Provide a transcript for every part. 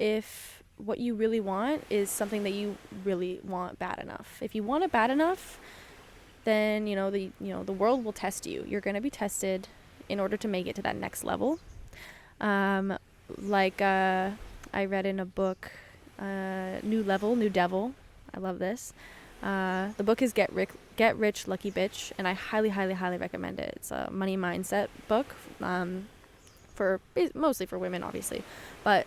if what you really want is something that you really want bad enough. If you want it bad enough, then the world will test you. You're going to be tested in order to make it to that next level. Um, I read in a book, New Level, New Devil. I love this. The book is Get Rich, Lucky Bitch, and I highly, highly, highly recommend it. It's a money mindset book, for mostly for women, obviously, but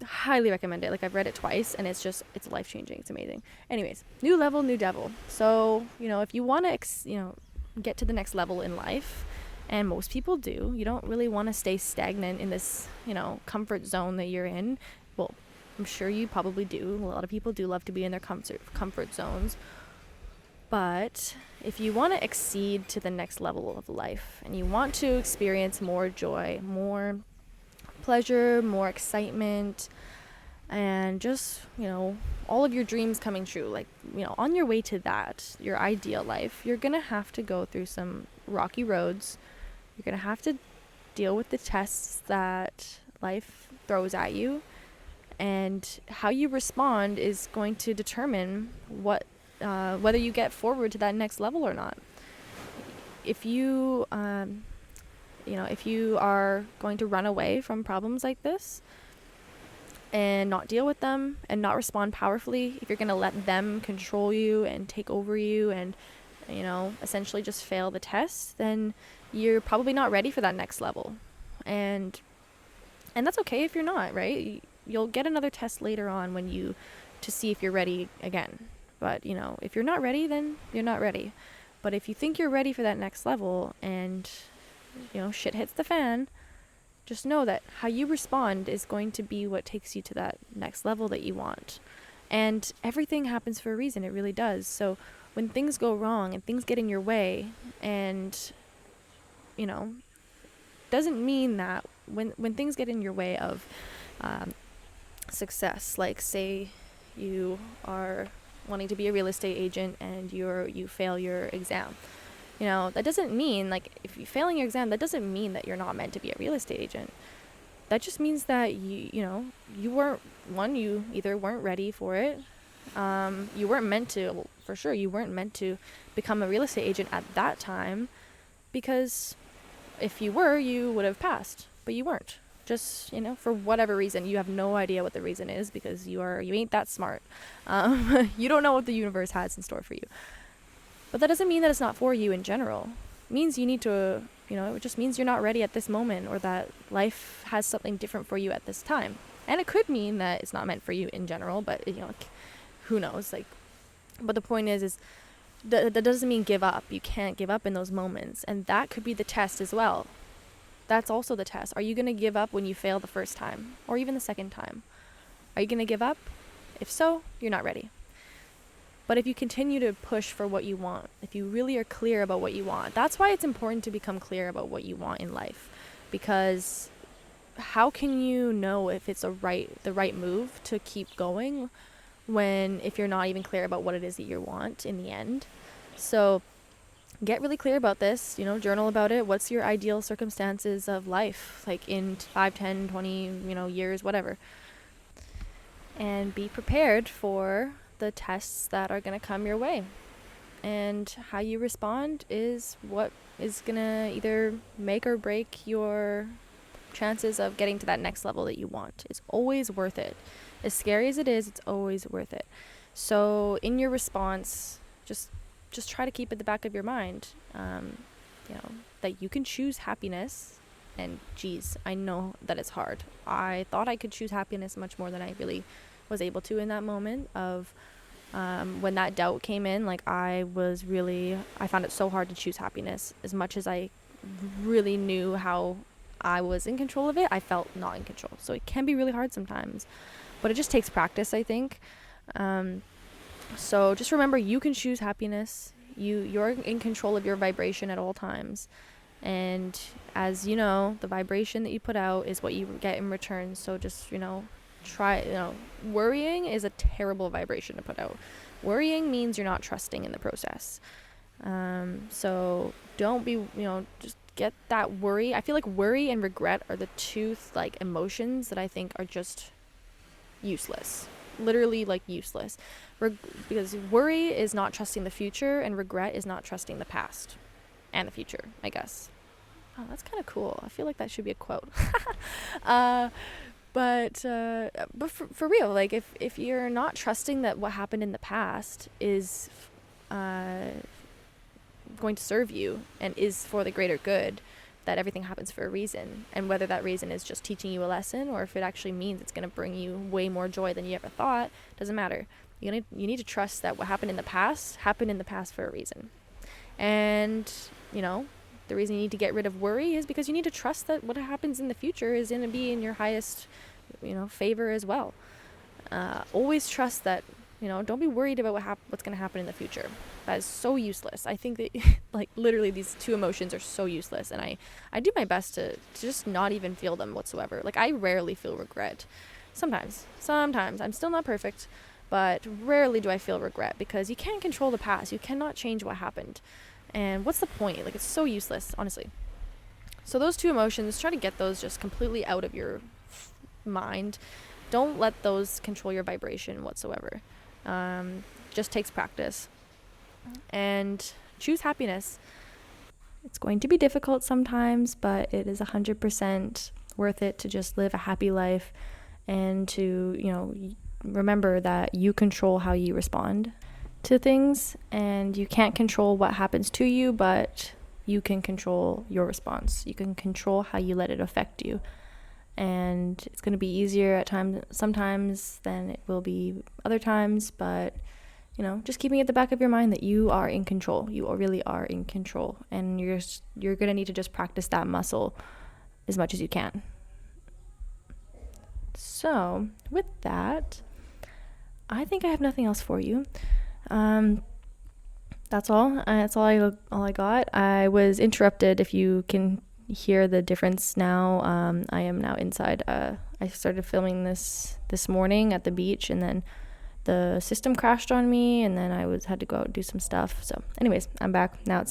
highly recommend it. Like, I've read it twice, and it's life changing. It's amazing. Anyways, New Level, New Devil. So if you want to get to the next level in life, and most people do, you don't really want to stay stagnant in this comfort zone that you're in. Well, I'm sure you probably do. A lot of people do love to be in their comfort zones. But if you want to exceed to the next level of life, and you want to experience more joy, more pleasure, more excitement, and just all of your dreams coming true, like on your way to that, your ideal life, you're gonna have to go through some rocky roads. You're gonna have to deal with the tests that life throws at you, and how you respond is going to determine whether you get forward to that next level or not. If you if you are going to run away from problems like this and not deal with them and not respond powerfully, if you're going to let them control you and take over you and essentially just fail the test, then you're probably not ready for that next level. And that's okay if you're not, right? You'll get another test later on to see if you're ready again. But if you're not ready, then you're not ready. But if you think you're ready for that next level and shit hits the fan, just know that how you respond is going to be what takes you to that next level that you want. And everything happens for a reason. It really does. So when things go wrong and things get in your way, and doesn't mean that when things get in your way of success, like say you are wanting to be a real estate agent and you fail your exam, that doesn't mean, like, if you're failing your exam, that doesn't mean that you're not meant to be a real estate agent. That just means that you either weren't ready for it, you weren't meant to, well, for sure you weren't meant to become a real estate agent at that time, because if you were, you would have passed, but you weren't. Just for whatever reason. You have no idea what the reason is, because you ain't that smart. You don't know what the universe has in store for you. But that doesn't mean that it's not for you in general. It means you need to, it just means you're not ready at this moment, or that life has something different for you at this time. And it could mean that it's not meant for you in general, but who knows? But the point is that doesn't mean give up. You can't give up in those moments, and that could be the test as well. That's also the test. Are you going to give up when you fail the first time, or even the second time? Are you going to give up? If so, you're not ready. But if you continue to push for what you want, if you really are clear about what you want, that's why it's important to become clear about what you want in life. Because how can you know if it's the right move to keep going if you're not even clear about what it is that you want in the end? So get really clear about this, journal about it. What's your ideal circumstances of life, like in 5, 10, 20, years, whatever. And be prepared for the tests that are going to come your way. And how you respond is what is going to either make or break your chances of getting to that next level that you want. It's always worth it. As scary as it is, it's always worth it. So in your response, just try to keep at the back of your mind, that you can choose happiness. And geez, I know that it's hard. I thought I could choose happiness much more than I really was able to in that moment of when that doubt came in. Like, I found it so hard to choose happiness. As much as I really knew how I was in control of it, I felt not in control. So it can be really hard sometimes, but it just takes practice, I think. So just remember, you can choose happiness. You're in control of your vibration at all times. And as you know, the vibration that you put out is what you get in return. So just, try, worrying is a terrible vibration to put out. Worrying means you're not trusting in the process. So don't be, just get that worry. I feel like worry and regret are the two, emotions that I think are just useless. Literally, like, useless. Because worry is not trusting the future, and regret is not trusting the past and the future, I guess. Oh, that's kind of cool. I feel like that should be a quote. But for real, like, if you're not trusting that what happened in the past is going to serve you and is for the greater good, that everything happens for a reason, and whether that reason is just teaching you a lesson or if it actually means it's going to bring you way more joy than you ever thought, doesn't matter. You need to trust that what happened in the past for a reason. And, you know, the reason you need to get rid of worry is because you need to trust that what happens in the future is going to be in your highest, favor as well. Always trust that, don't be worried about what's going to happen in the future. That is so useless. I think that, like, literally these two emotions are so useless, and I do my best to just not even feel them whatsoever. Like, I rarely feel regret. Sometimes. I'm still not perfect, but rarely do I feel regret, because you can't control the past. You cannot change what happened. And what's the point? Like, it's so useless, honestly. So those two emotions, try to get those just completely out of your mind. Don't let those control your vibration whatsoever. Just takes practice. And choose happiness. It's going to be difficult sometimes, but it is 100% worth it to just live a happy life, and to, remember that you control how you respond to things, and you can't control what happens to you, but you can control your response. You can control how you let it affect you. And it's going to be easier at sometimes than it will be other times, but just keeping it at the back of your mind that you are in control. You really are in control, and you're going to need to just practice that muscle as much as you can. So with that, I think I have nothing else for you. That's all. That's all I got. I was interrupted. If you can hear the difference now, I am now inside. I started filming this morning at the beach, and then the system crashed on me, and then I had to go out and do some stuff. So anyways, I'm back now. It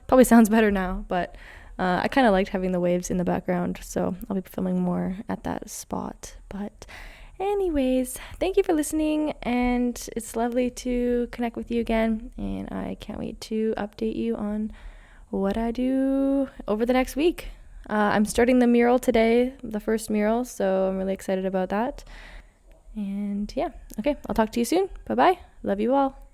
probably sounds better now, but I kind of liked having the waves in the background, so I'll be filming more at that spot. But anyways, thank you for listening, and it's lovely to connect with you again, and I can't wait to update you on what I do over the next week. I'm starting the mural today, the first mural, so I'm really excited about that. And yeah, okay, I'll talk to you soon. Bye-bye. Love you all.